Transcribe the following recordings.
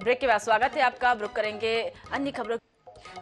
Break के बाद स्वागत है आपका। रुक करेंगे अन्य खबरों।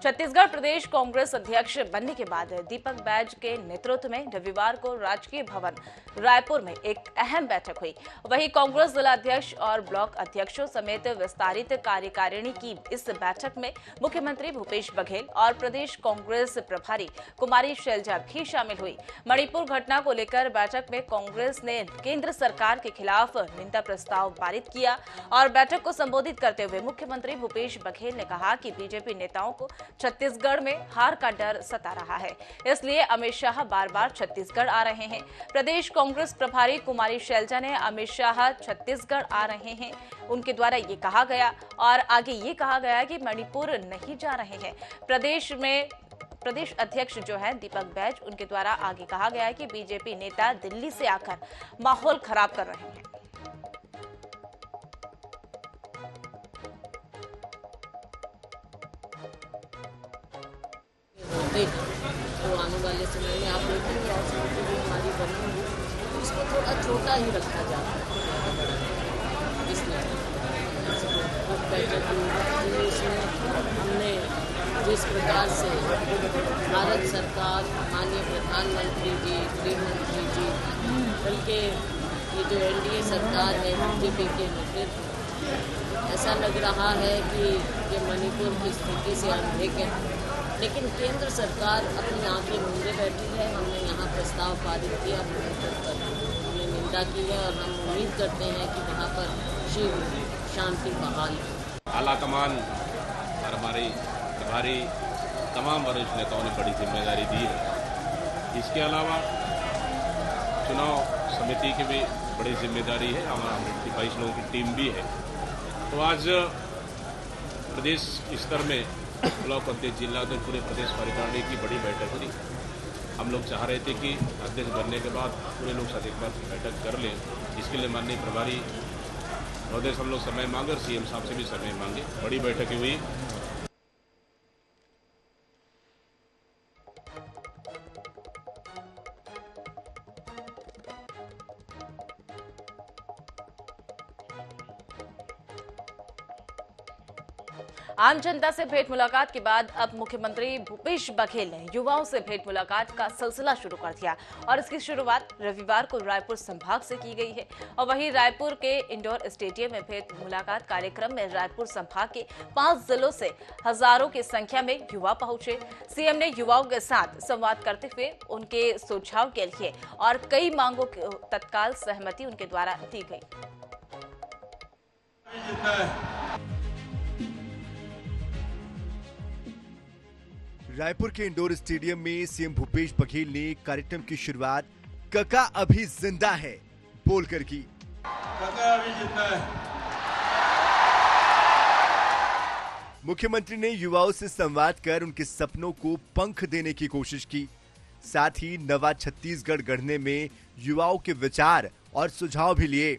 छत्तीसगढ़ प्रदेश कांग्रेस अध्यक्ष बनने के बाद दीपक बैज के नेतृत्व में रविवार को राजकीय भवन रायपुर में एक अहम बैठक हुई। वहीं कांग्रेस जिलाध्यक्ष और ब्लॉक अध्यक्षों समेत विस्तारित कार्यकारिणी की इस बैठक में मुख्यमंत्री भूपेश बघेल और प्रदेश कांग्रेस प्रभारी कुमारी शैलजा भी शामिल हुई। मणिपुर घटना को लेकर बैठक में कांग्रेस ने केंद्र सरकार के खिलाफ निंदा प्रस्ताव पारित किया और बैठक को संबोधित करते हुए मुख्यमंत्री भूपेश बघेल ने कहा कि बीजेपी नेताओं को छत्तीसगढ़ में हार का डर सता रहा है, इसलिए अमित शाह बार बार छत्तीसगढ़ आ रहे हैं। प्रदेश कांग्रेस प्रभारी कुमारी शैलजा ने अमित शाह छत्तीसगढ़ आ रहे हैं, उनके द्वारा ये कहा गया और आगे ये कहा गया कि मणिपुर नहीं जा रहे हैं। प्रदेश अध्यक्ष जो है दीपक बैज, उनके द्वारा आगे कहा गया है कि बीजेपी नेता दिल्ली से आकर माहौल खराब कर रहे हैं। तो आने वाले समय में आप देखेंगे राजनीति भी हमारी बनी तो इसको थोड़ा छोटा ही रखा जाता है। इसलिए बैठक इसमें हमने जिस प्रकार से भारत सरकार, माननीय प्रधानमंत्री जी, गृह मंत्री जी, बल्कि ये जो एनडीए सरकार है बीजेपी के नेतृत्व, ऐसा लग रहा है कि ये मणिपुर की स्थिति से अनभिज्ञ है, लेकिन केंद्र सरकार अपनी आंखें मूंदे बैठी है। हमने यहाँ प्रस्ताव पारित किया, हमने निंदा की है और हम उम्मीद करते हैं कि वहाँ पर शीघ्र शांति बहाल हो। आलाकमान और हमारे प्रभारी तमाम वरिष्ठ नेताओं ने बड़ी जिम्मेदारी दी है। इसके अलावा चुनाव समिति की भी बड़ी जिम्मेदारी है, हमारा 22 लोगों की टीम भी है। तो आज प्रदेश स्तर में ब्लॉक अध्यक्ष, जिला अध्यक्ष, पूरे प्रदेश कार्यकारिणी की बड़ी बैठक हुई। हम लोग चाह रहे थे कि अध्यक्ष बनने के बाद पूरे लोग साथ एक बार बैठक कर लें। इसके लिए माननीय प्रभारी महोदय से हम लोग समय मांगे और सीएम साहब से भी समय मांगे। बड़ी बैठक हुई। आम जनता से भेंट मुलाकात के बाद अब मुख्यमंत्री भूपेश बघेल ने युवाओं से भेंट मुलाकात का सिलसिला शुरू कर दिया और इसकी शुरुआत रविवार को रायपुर संभाग से की गई है। और वहीं रायपुर के इंडोर स्टेडियम में भेंट मुलाकात कार्यक्रम में रायपुर संभाग के 5 जिलों से हजारों की संख्या में युवा पहुंचे। सीएम ने युवाओं के साथ संवाद करते हुए उनके सुझाव के लिए और कई मांगों की तत्काल सहमति उनके द्वारा दी गई। रायपुर के इंडोर स्टेडियम में सीएम भूपेश बघेल ने कार्यक्रम की शुरुआत कका अभी जिंदा है बोलकर की। कका अभी जिंदा है। मुख्यमंत्री ने युवाओं से संवाद कर उनके सपनों को पंख देने की कोशिश की। साथ ही नवा छत्तीसगढ़ गढ़ने में युवाओं के विचार और सुझाव भी लिए।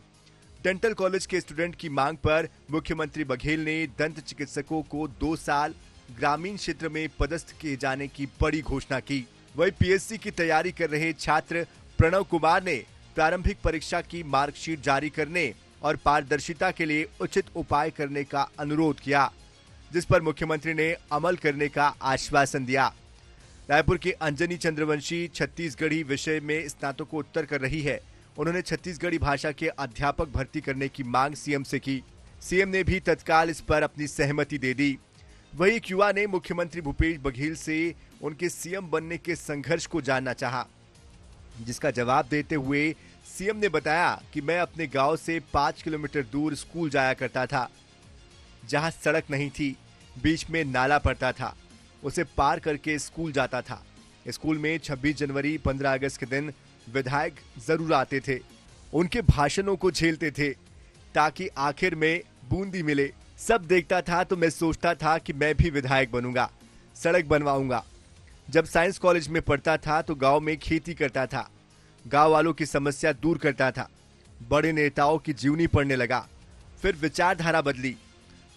डेंटल कॉलेज के स्टूडेंट की मांग पर मुख्यमंत्री बघेल ने दंत चिकित्सकों को 2 साल ग्रामीण क्षेत्र में पदस्थ किए जाने की बड़ी घोषणा की। वही पीएससी की तैयारी कर रहे छात्र प्रणव कुमार ने प्रारंभिक परीक्षा की मार्कशीट जारी करने और पारदर्शिता के लिए उचित उपाय करने का अनुरोध किया, जिस पर मुख्यमंत्री ने अमल करने का आश्वासन दिया। रायपुर की अंजनी चंद्रवंशी छत्तीसगढ़ी विषय में स्नातकोत्तर कर रही है। उन्होंने छत्तीसगढ़ी भाषा के अध्यापक भर्ती करने की मांग सीएम से की। सीएम ने भी तत्काल इस पर अपनी सहमति दे दी। वही एक युवा ने मुख्यमंत्री भूपेश बघेल से उनके सीएम बनने के संघर्ष को जानना चाहा, जिसका जवाब देते हुए सीएम ने बताया कि मैं अपने गांव से 5 किलोमीटर दूर स्कूल जाया करता था, जहां सड़क नहीं थी, बीच में नाला पड़ता था, उसे पार करके स्कूल जाता था। स्कूल में 26 जनवरी 15 अगस्त के दिन विधायक जरूर आते थे, उनके भाषणों को झेलते थे ताकि आखिर में बूंदी मिले। सब देखता था तो मैं सोचता था कि मैं भी विधायक बनूंगा, सड़क बनवाऊंगा। जब साइंस कॉलेज में पढ़ता था तो गांव में खेती करता था, गांव वालों की समस्या दूर करता था। बड़े नेताओं की जीवनी पढ़ने लगा, फिर विचारधारा बदली।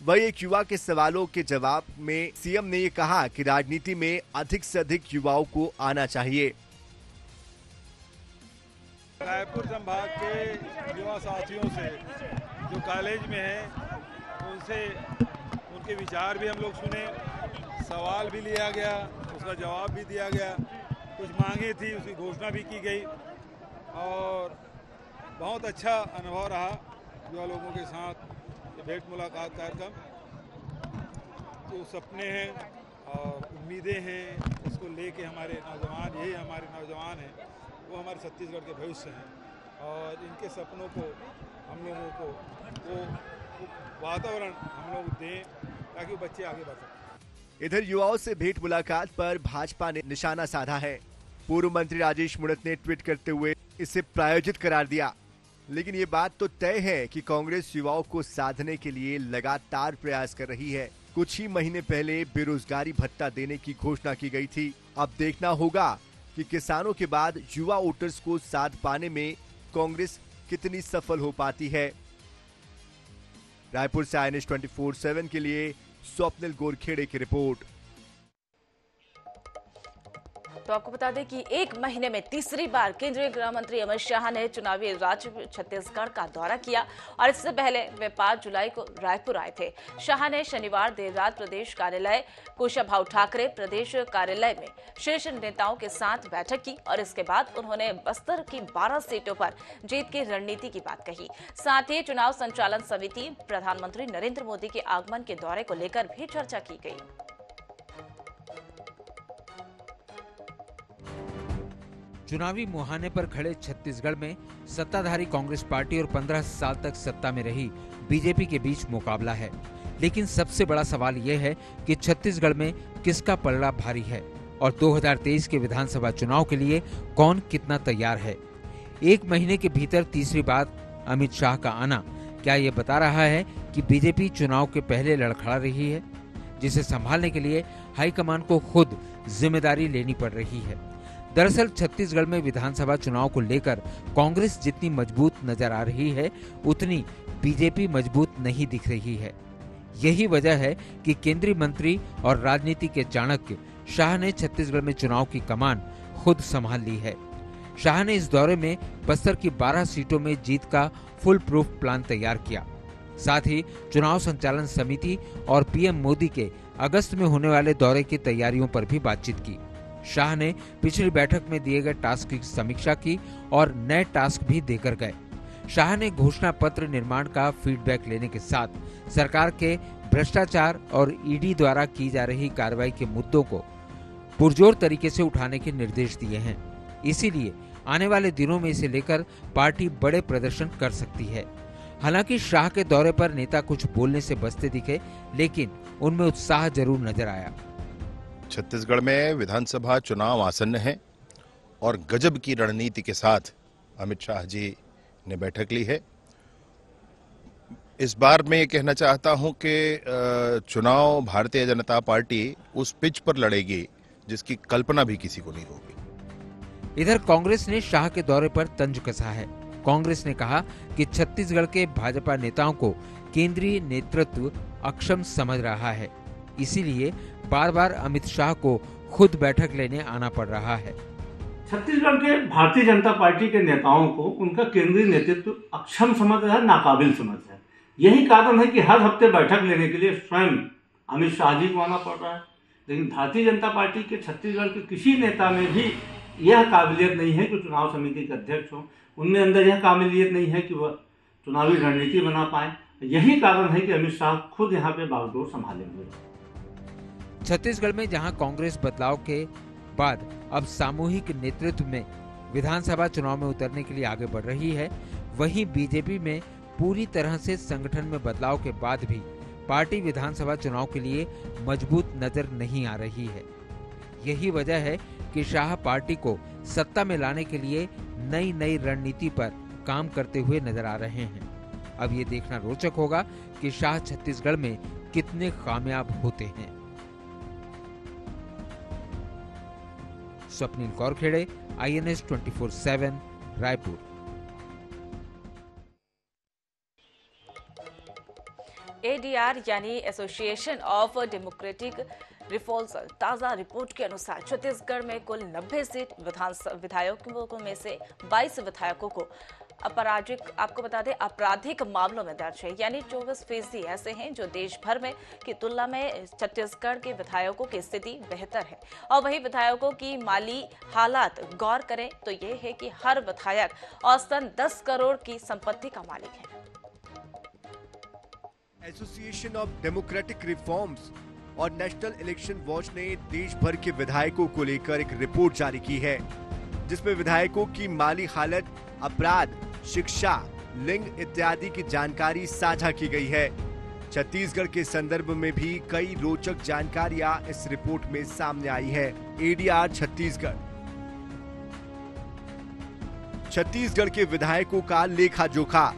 वही एक युवा के सवालों के जवाब में सीएम ने ये कहा कि राजनीति में अधिक से अधिक युवाओं को आना चाहिए। रायपुर संभाग के युवा साथियों से जो कॉलेज में हैं उनसे उनके विचार भी हम लोग सुने, सवाल भी लिया गया, उसका जवाब भी दिया गया, कुछ मांगे थी उसकी घोषणा भी की गई और बहुत अच्छा अनुभव रहा युवा लोगों के साथ ये भेंट मुलाकात कार्यक्रम। जो सपने हैं और उम्मीदें हैं उसको लेके हमारे नौजवान, यही हमारे नौजवान हैं, वो हमारे छत्तीसगढ़ के भविष्य हैं और इनके सपनों को हम लोगों को वो वातावरण हम लोग दें ताकि वो बच्चे आगे बढ़ सकें। इधर युवाओं से भेंट मुलाकात पर भाजपा ने निशाना साधा है। पूर्व मंत्री राजेश मूणत ने ट्वीट करते हुए इसे प्रायोजित करार दिया, लेकिन ये बात तो तय है कि कांग्रेस युवाओं को साधने के लिए लगातार प्रयास कर रही है। कुछ ही महीने पहले बेरोजगारी भत्ता देने की घोषणा की गई थी। अब देखना होगा कि किसानों के बाद युवा वोटर्स को साध पाने में कांग्रेस कितनी सफल हो पाती है। रायपुर से INS 24/7 के लिए स्वप्निल गोरखेड़े की रिपोर्ट। तो आपको बता दें कि एक महीने में तीसरी बार केंद्रीय गृह मंत्री अमित शाह ने चुनावी राज्य छत्तीसगढ़ का दौरा किया और इससे पहले वे 5 जुलाई को रायपुर आए थे। शाह ने शनिवार देर रात प्रदेश कार्यालय कुशाभाऊ ठाकरे प्रदेश कार्यालय में शीर्ष नेताओं के साथ बैठक की और इसके बाद उन्होंने बस्तर की 12 सीटों पर जीत की रणनीति की बात कही। साथ ही चुनाव संचालन समिति, प्रधानमंत्री नरेंद्र मोदी के आगमन के दौरे को लेकर भी चर्चा की गई। चुनावी मुहाने पर खड़े छत्तीसगढ़ में सत्ताधारी कांग्रेस पार्टी और 15 साल तक सत्ता में रही बीजेपी के बीच मुकाबला है। लेकिन सबसे बड़ा सवाल यह है कि छत्तीसगढ़ में किसका पलड़ा भारी है और 2023 के विधानसभा चुनाव के लिए कौन कितना तैयार है। एक महीने के भीतर तीसरी बार अमित शाह का आना क्या ये बता रहा है कि बीजेपी चुनाव के पहले लड़खड़ा रही है, जिसे संभालने के लिए हाईकमान को खुद जिम्मेदारी लेनी पड़ रही है। दरअसल छत्तीसगढ़ में विधानसभा चुनाव को लेकर कांग्रेस जितनी मजबूत नजर आ रही है, उतनी बीजेपी मजबूत नहीं दिख रही है। यही वजह है कि केंद्रीय मंत्री और राजनीति के चाणक्य शाह ने छत्तीसगढ़ में चुनाव की कमान खुद संभाल ली है। शाह ने इस दौरे में बस्तर की 12 सीटों में जीत का फुल प्रूफ प्लान तैयार किया। साथ ही चुनाव संचालन समिति और पीएम मोदी के अगस्त में होने वाले दौरे की तैयारियों पर भी बातचीत की। शाह ने पिछली बैठक में दिए गए टास्क की समीक्षा की और नए टास्क भी देकर गए। शाह ने घोषणा पत्र निर्माण का फीडबैक लेने के साथ सरकार के भ्रष्टाचार और ईडी द्वारा की जा रही कार्रवाई के मुद्दों को पुरजोर तरीके से उठाने के निर्देश दिए हैं। इसीलिए आने वाले दिनों में इसे लेकर पार्टी बड़े प्रदर्शन कर सकती है। हालांकि शाह के दौरे पर नेता कुछ बोलने से बचते दिखे, लेकिन उनमें उत्साह जरूर नजर आया। छत्तीसगढ़ में विधानसभा चुनाव आसन्न है और गजब की रणनीति के साथ अमित शाह जी ने बैठक ली है। इस बार मैं ये कहना चाहता हूं कि चुनाव भारतीय जनता पार्टी उस पिच पर लड़ेगी जिसकी कल्पना भी किसी को नहीं होगी। इधर कांग्रेस ने शाह के दौरे पर तंज कसा है। कांग्रेस ने कहा कि छत्तीसगढ़ के भाजपा नेताओं को केंद्रीय नेतृत्व अक्षम समझ रहा है, इसीलिए बार बार अमित शाह को खुद बैठक लेने आना पड़ रहा है। छत्तीसगढ़ के भारतीय जनता पार्टी के नेताओं को उनका केंद्रीय नेतृत्व अक्षम समझ रहा है, नाकाबिल समझ रहा है। यही कारण है कि हर हफ्ते बैठक लेने के लिए स्वयं अमित शाह जी को आना पड़ रहा है। लेकिन भारतीय जनता पार्टी के छत्तीसगढ़ के किसी नेता में भी यह काबिलियत नहीं है कि चुनाव समिति के अध्यक्ष हो। उनमें अंदर यह काबिलियत नहीं है कि वह चुनावी रणनीति बना पाए। यही कारण है कि अमित शाह खुद यहाँ पे बागडोर संभालेंगे। छत्तीसगढ़ में जहां कांग्रेस बदलाव के बाद अब सामूहिक नेतृत्व में विधानसभा चुनाव में उतरने के लिए आगे बढ़ रही है, वहीं बीजेपी में पूरी तरह से संगठन में बदलाव के बाद भी पार्टी विधानसभा चुनाव के लिए मजबूत नजर नहीं आ रही है। यही वजह है कि शाह पार्टी को सत्ता में लाने के लिए नई रणनीति पर काम करते हुए नजर आ रहे हैं। अब ये देखना रोचक होगा कि शाह छत्तीसगढ़ में कितने कामयाब होते हैं। स्वप्निल गोरखेड़े, INS 24/7, रायपुर। ADR यानी एसोसिएशन ऑफ डेमोक्रेटिक रिफॉर्म्स ताजा रिपोर्ट के अनुसार छत्तीसगढ़ में कुल 90 सीट विधायकों में से 22 विधायकों को आपको बता दें आपराधिक मामलों में दर्ज है, यानी 24% ऐसे हैं जो देश भर में की तुलना में छत्तीसगढ़ के विधायकों की स्थिति बेहतर है। और वही विधायकों की माली हालात गौर करें तो ये है कि हर विधायक औसतन 10 करोड़ की संपत्ति का मालिक है। एसोसिएशन ऑफ डेमोक्रेटिक रिफॉर्म्स और नेशनल इलेक्शन वॉच ने देश भर के विधायकों को लेकर एक रिपोर्ट जारी की है, जिसमें विधायकों की माली हालत, अपराध, शिक्षा, लिंग इत्यादि की जानकारी साझा की गई है। छत्तीसगढ़ के संदर्भ में भी कई रोचक जानकारियां इस रिपोर्ट में सामने आई है। एडीआर छत्तीसगढ़ के विधायकों का लेखा जोखा।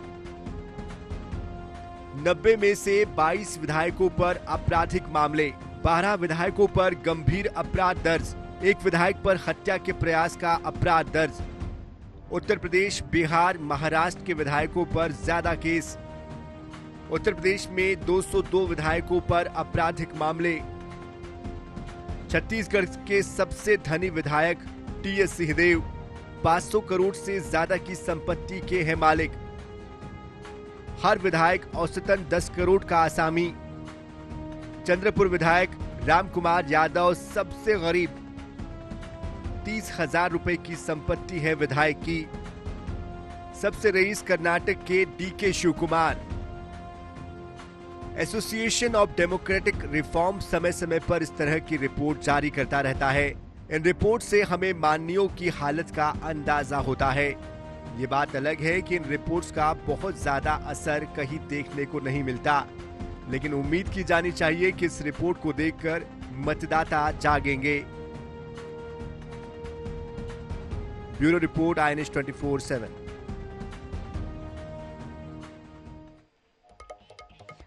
90 में से 22 विधायकों पर आपराधिक मामले, 12 विधायकों पर गंभीर अपराध दर्ज, 1 विधायक पर हत्या के प्रयास का अपराध दर्ज। उत्तर प्रदेश, बिहार, महाराष्ट्र के विधायकों पर ज्यादा केस। उत्तर प्रदेश में 202 विधायकों पर आपराधिक मामले। छत्तीसगढ़ के सबसे धनी विधायक टीएस सिंहदेव 500 करोड़ से ज्यादा की संपत्ति के हैं मालिक। हर विधायक औसतन 10 करोड़ का आसामी। चंद्रपुर विधायक रामकुमार यादव सबसे गरीब, 30,000 रुपए की संपत्ति है विधायक की। सबसे रईस कर्नाटक के DK Shivakumar. Association of democratic reform समय समय पर इस तरह की रिपोर्ट जारी करता रहता है। इन रिपोर्ट से हमें माननीयों की हालत का अंदाजा होता है। ये बात अलग है कि इन रिपोर्ट्स का बहुत ज्यादा असर कहीं देखने को नहीं मिलता, लेकिन उम्मीद की जानी चाहिए कि इस रिपोर्ट को देखकर मतदाता जागेंगे। Bureau report, INS 24/7।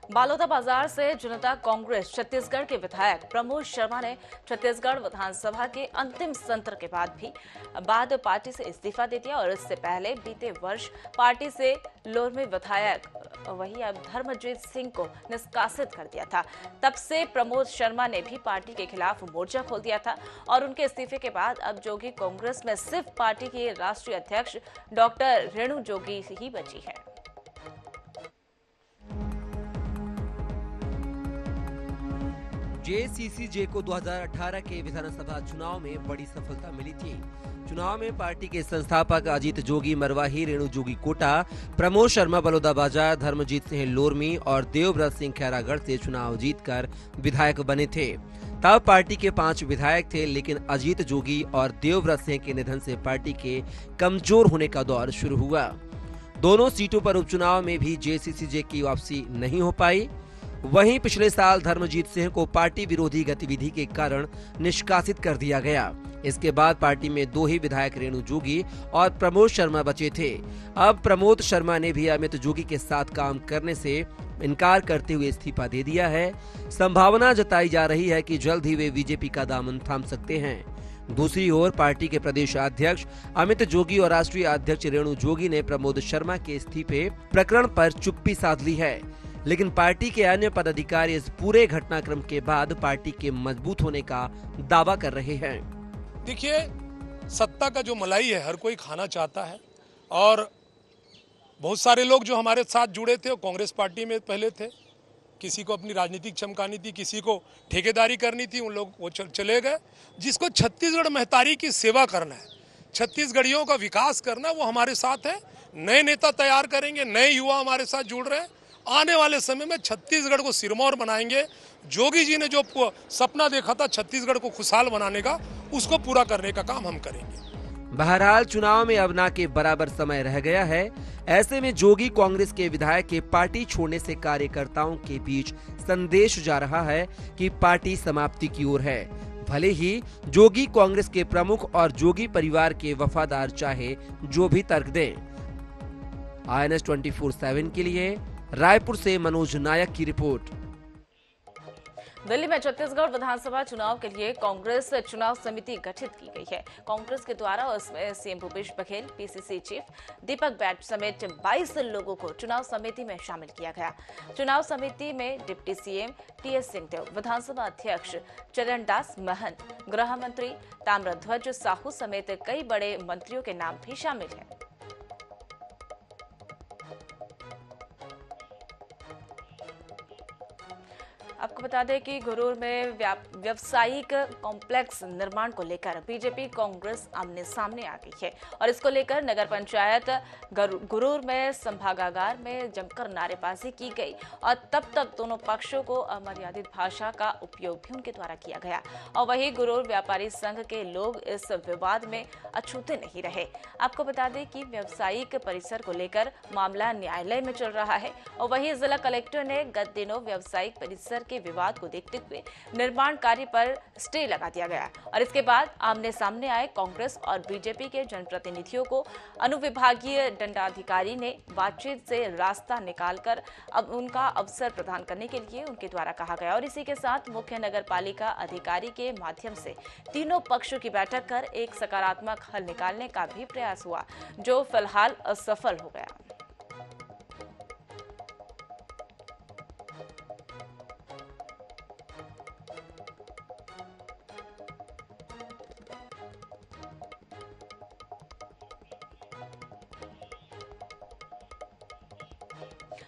बालोदाबाजार से जनता कांग्रेस छत्तीसगढ़ के विधायक प्रमोद शर्मा ने छत्तीसगढ़ विधानसभा के अंतिम सत्र के बाद पार्टी से इस्तीफा दे दिया और इससे पहले बीते वर्ष पार्टी से लोरमी विधायक वही अब धर्मजीत सिंह को निष्कासित कर दिया था। तब से प्रमोद शर्मा ने भी पार्टी के खिलाफ मोर्चा खोल दिया था और उनके इस्तीफे के बाद अब जोगी कांग्रेस में सिर्फ पार्टी की राष्ट्रीय अध्यक्ष डॉक्टर रेणु जोगी ही बची है। जेसीसीजे को 2018 के विधानसभा चुनाव में बड़ी सफलता मिली थी। चुनाव में पार्टी के संस्थापक अजीत जोगी मरवाही, रेणु जोगी कोटा, प्रमोद शर्मा बलौदाबाजार, धर्मजीत सिंह लोरमी और देवव्रत सिंह खैरागढ़ से चुनाव जीतकर विधायक बने थे। तब पार्टी के 5 विधायक थे, लेकिन अजीत जोगी और देवव्रत सिंह के निधन से पार्टी के कमजोर होने का दौर शुरू हुआ। दोनों सीटों पर उपचुनाव में भी जेसीसीजे की वापसी नहीं हो पाई। वहीं पिछले साल धर्मजीत सिंह को पार्टी विरोधी गतिविधि के कारण निष्कासित कर दिया गया। इसके बाद पार्टी में 2 ही विधायक रेणु जोगी और प्रमोद शर्मा बचे थे। अब प्रमोद शर्मा ने भी अमित जोगी के साथ काम करने से इनकार करते हुए इस्तीफा दे दिया है। संभावना जताई जा रही है कि जल्द ही वे बीजेपी का दामन थाम सकते हैं। दूसरी ओर पार्टी के प्रदेश अध्यक्ष अमित जोगी और राष्ट्रीय अध्यक्ष रेणु जोगी ने प्रमोद शर्मा के इस्तीफे प्रकरण पर चुप्पी साध ली है, लेकिन पार्टी के अन्य पदाधिकारी इस पूरे घटनाक्रम के बाद पार्टी के मजबूत होने का दावा कर रहे हैं। देखिए, सत्ता का जो मलाई है हर कोई खाना चाहता है और बहुत सारे लोग जो हमारे साथ जुड़े थे वो कांग्रेस पार्टी में पहले थे। किसी को अपनी राजनीतिक चमकानी थी, किसी को ठेकेदारी करनी थी, उन लोग वो चले गए। जिसको छत्तीसगढ़ महतारी की सेवा करना है, छत्तीसगढ़ियों का विकास करना, वो हमारे साथ है। नए नेता तैयार करेंगे, नए युवा हमारे साथ जुड़ रहे हैं। आने वाले समय में छत्तीसगढ़ को सिरमौर बनाएंगे। जोगी जी ने जो सपना देखा था छत्तीसगढ़ को खुशहाल बनाने का, उसको पूरा करने का काम हम करेंगे। बहरहाल चुनाव में अब ना के बराबर समय रह गया है। ऐसे में जोगी कांग्रेस के विधायक के पार्टी छोड़ने से कार्यकर्ताओं के बीच संदेश जा रहा है कि पार्टी समाप्ति की ओर है। भले ही जोगी कांग्रेस के प्रमुख और जोगी परिवार के वफादार चाहे जो भी तर्क दें। INS 24/7 के लिए रायपुर से मनोज नायक की रिपोर्ट। दिल्ली में छत्तीसगढ़ विधानसभा चुनाव के लिए कांग्रेस चुनाव समिति गठित की गई है। कांग्रेस के द्वारा उसमें CM Bhupesh Baghel, PCC chief Deepak Baij समेत 22 लोगों को चुनाव समिति में शामिल किया गया। चुनाव समिति में डिप्टी सीएम TS सिंहदेव, विधानसभा अध्यक्ष चरणदास महंत, गृह मंत्री ताम्रध्वज साहू समेत कई बड़े मंत्रियों के नाम भी शामिल हैं। आपको बता दें कि गुरूर में व्यावसायिक कॉम्प्लेक्स निर्माण को लेकर बीजेपी कांग्रेस आमने सामने आ गई है और इसको लेकर नगर पंचायत गुरूर में संभागागार में जमकर नारेबाजी की गई और तब तक दोनों पक्षों को अमर्यादित भाषा का उपयोग भी उनके द्वारा किया गया और वहीं गुरूर व्यापारी संघ के लोग इस विवाद में अछूते नहीं रहे। आपको बता दें कि व्यावसायिक परिसर को लेकर मामला न्यायालय में चल रहा है और वहीं जिला कलेक्टर ने गत दिनों व्यावसायिक परिसर के विवाद को देखते हुए निर्माण कार्य पर स्टे लगा दिया गया और इसके बाद आमने सामने आए कांग्रेस और बीजेपी के जनप्रतिनिधियों को अनुविभागीय दंडाधिकारी ने बातचीत से रास्ता निकालकर अब उनका अवसर प्रदान करने के लिए उनके द्वारा कहा गया और इसी के साथ मुख्य नगरपालिका अधिकारी के माध्यम से तीनों पक्षों की बैठक कर एक सकारात्मक हल निकालने का भी प्रयास हुआ, जो फिलहाल असफल हो गया।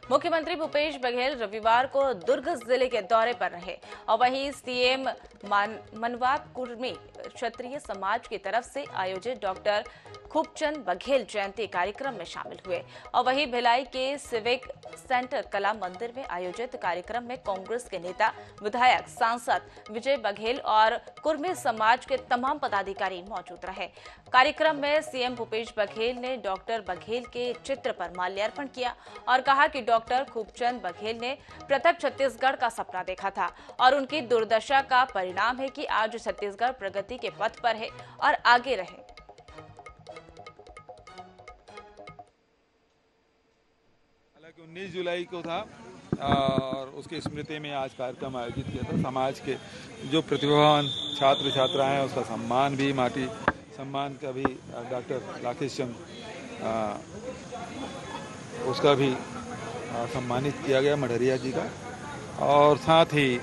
मुख्यमंत्री भूपेश बघेल रविवार को दुर्ग जिले के दौरे पर रहे और वहीं सीएम मनवा कुर्मी क्षत्रिय समाज की तरफ से आयोजित डॉक्टर खूबचंद बघेल जयंती कार्यक्रम में शामिल हुए और वहीं भिलाई के सिविक सेंटर कला मंदिर में आयोजित कार्यक्रम में कांग्रेस के नेता, विधायक, सांसद विजय बघेल और कुर्मी समाज के तमाम पदाधिकारी मौजूद रहे। कार्यक्रम में सीएम भूपेश बघेल ने डॉक्टर बघेल के चित्र पर माल्यार्पण किया और कहा कि डॉक्टर खूबचंद बघेल ने पृथक छत्तीसगढ़ का सपना देखा था और उनकी दुर्दशा का परिणाम है कि आज छत्तीसगढ़ प्रगति के पथ पर है और आगे रहे। हालांकि 19 जुलाई को था और उसकी स्मृति में आज कार्यक्रम आयोजित किया था। समाज के जो प्रतिभावान छात्र छात्राएं हैं उसका सम्मान भी, माटी सम्मान का भी डॉक्टर राकेश चंद उसका भी सम्मानित किया गया, मढ़रिया जी का, और साथ ही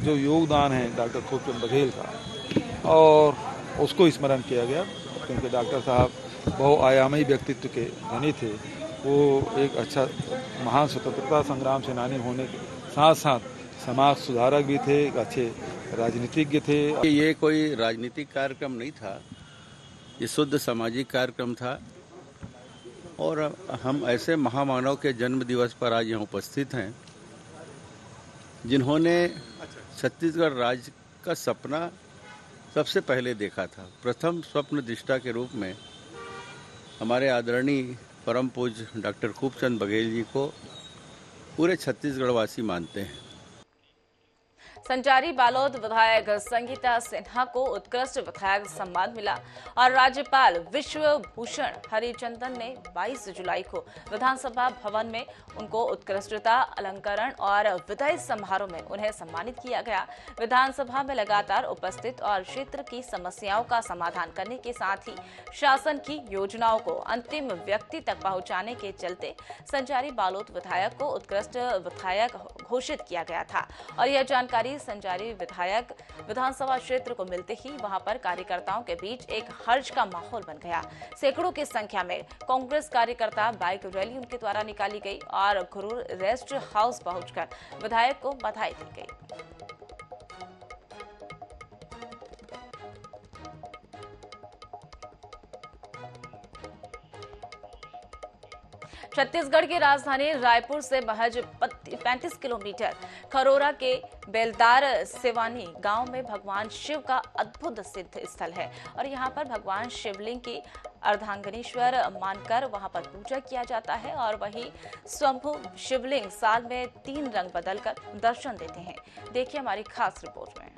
जो योगदान है डॉक्टर खूबचंद बघेल का और उसको स्मरण किया गया, क्योंकि डॉक्टर साहब बहुआयामी व्यक्तित्व के धनी थे। वो एक अच्छा महान स्वतंत्रता संग्राम सेनानी होने के साथ साथ समाज सुधारक भी थे, एक अच्छे राजनीतिज्ञ थे। ये कोई राजनीतिक कार्यक्रम नहीं था, ये शुद्ध सामाजिक कार्यक्रम था और हम ऐसे महामानव के जन्म दिवस पर आज यहाँ उपस्थित हैं जिन्होंने छत्तीसगढ़ राज्य का सपना सबसे पहले देखा था। प्रथम स्वप्न दृष्टा के रूप में हमारे आदरणीय परम पूज्य डॉक्टर खूबचंद बघेल जी को पूरे छत्तीसगढ़ वासी मानते हैं। संचारी बालोद विधायक संगीता सिन्हा को उत्कृष्ट विधायक सम्मान मिला और राज्यपाल विश्व भूषण हरिचंदन ने 22 जुलाई को विधानसभा भवन में उनको उत्कृष्टता अलंकरण और विदाई समारोह में उन्हें सम्मानित किया गया। विधानसभा में लगातार उपस्थित और क्षेत्र की समस्याओं का समाधान करने के साथ ही शासन की योजनाओं को अंतिम व्यक्ति तक पहुंचाने के चलते संचारी बालोद विधायक को उत्कृष्ट विधायक घोषित किया गया था और यह जानकारी संचारी विधायक विधानसभा क्षेत्र को मिलते ही वहां पर कार्यकर्ताओं के बीच एक हर्ष का माहौल बन गया। सैकड़ों की संख्या में कांग्रेस कार्यकर्ता बाइक रैली उनके द्वारा निकाली गई और गुरूर रेस्ट हाउस पहुंचकर विधायक को बधाई दी गई। छत्तीसगढ़ की राजधानी रायपुर से महज 35 किलोमीटर खरोरा के बेलदार सेवानी गांव में भगवान शिव का अद्भुत सिद्ध स्थल है और यहां पर भगवान शिवलिंग की अर्धांगनीश्वर मानकर वहां पर पूजा किया जाता है और वहीं स्वयंभू शिवलिंग साल में 3 रंग बदलकर दर्शन देते हैं। देखिए हमारी खास रिपोर्ट में।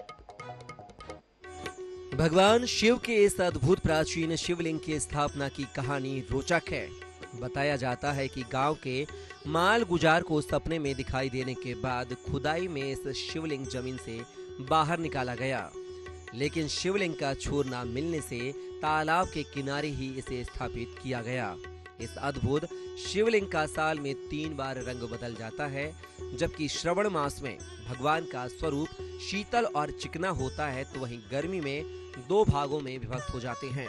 भगवान शिव के इस अद्भुत प्राचीन शिवलिंग की स्थापना की कहानी रोचक है। बताया जाता है कि गांव के माल गुजार को सपने में दिखाई देने के बाद खुदाई में इस शिवलिंग जमीन से बाहर निकाला गया, लेकिन शिवलिंग का छोर न मिलने से तालाब के किनारे ही इसे स्थापित किया गया। इस अद्भुत शिवलिंग का साल में 3 बार रंग बदल जाता है, जबकि श्रावण मास में भगवान का स्वरूप शीतल और चिकना होता है तो वहीं गर्मी में 2 भागों में विभक्त हो जाते हैं।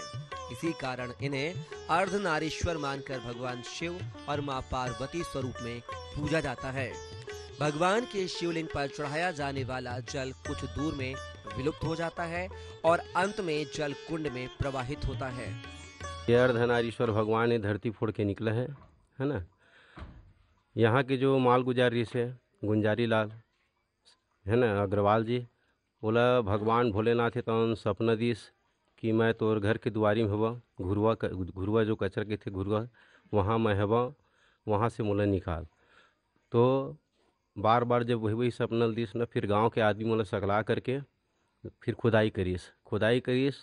इसी कारण इन्हें अर्धनारीश्वर मानकर भगवान शिव और मां पार्वती स्वरूप में पूजा जाता है। भगवान के शिवलिंग पर चढ़ाया जाने वाला जल कुछ दूर में विलुप्त हो जाता है और अंत में जल कुंड में प्रवाहित होता है। ये अर्धनारीश्वर भगवान ये धरती फोड़ के निकले हैं, है ना। यहाँ के जो माल गुजारी से गुंजारी लाल है ना अग्रवाल जी बोला भगवान भोलेनाथ है तो सपना दिस कि मैं तोर घर के दुआरी में हवा घुरुआ जो कचरा के थे घुरुआ वहाँ मैं हवा वहाँ से मोला निकाल। तो बार बार जब वही सपनल दिस न फिर गांव के आदमी मोला सकला करके फिर खुदाई करीस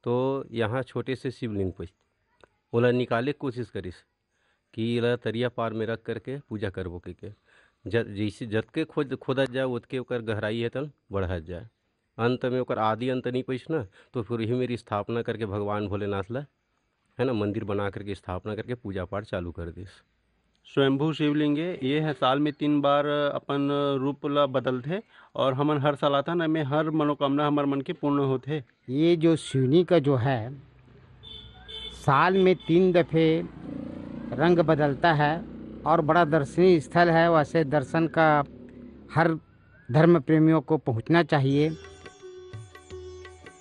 तो यहाँ छोटे से शिवलिंग पे ओला निकाले के कोशिश करीस कि इला तरिया पार में रख करके पूजा करबो के जैसे जतके खोदा जाए उतके ओकर गहराई है तन बढ़त जाए। अंत में ओकर आदि अंत नहीं पैस ना तो फिर यही मेरी स्थापना करके भगवान भोलेनाथ ला है ना मंदिर बना करके स्थापना करके पूजा पाठ चालू कर दिस। स्वयंभू शिवलिंग ये है साल में 3 बार अपन रूप ला बदलते और हमन हर साल आता ना में हर मनोकामना हमार मन के पूर्ण होते। ये जो शिवनी का जो है साल में 3 दफे रंग बदलता है और बड़ा दर्शनीय स्थल है। वैसे दर्शन का हर धर्म प्रेमियों को पहुंचना चाहिए।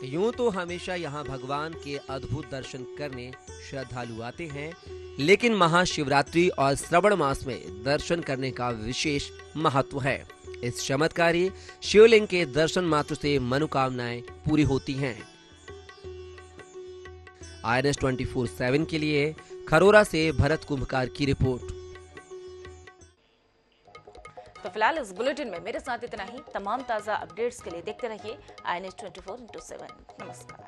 यूं तो हमेशा यहाँ भगवान के अद्भुत दर्शन करने श्रद्धालु आते हैं, लेकिन महाशिवरात्रि और श्रावण मास में दर्शन करने का विशेष महत्व है। इस चमत्कारी शिवलिंग के दर्शन मात्र से मनोकामनाएं पूरी होती हैं। INS 24/7 के लिए खरोरा से भरत कुंभकार की रिपोर्ट। तो फिलहाल इस बुलेटिन में मेरे साथ इतना ही। तमाम ताजा अपडेट्स के लिए देखते रहिए INS 24/7। नमस्कार।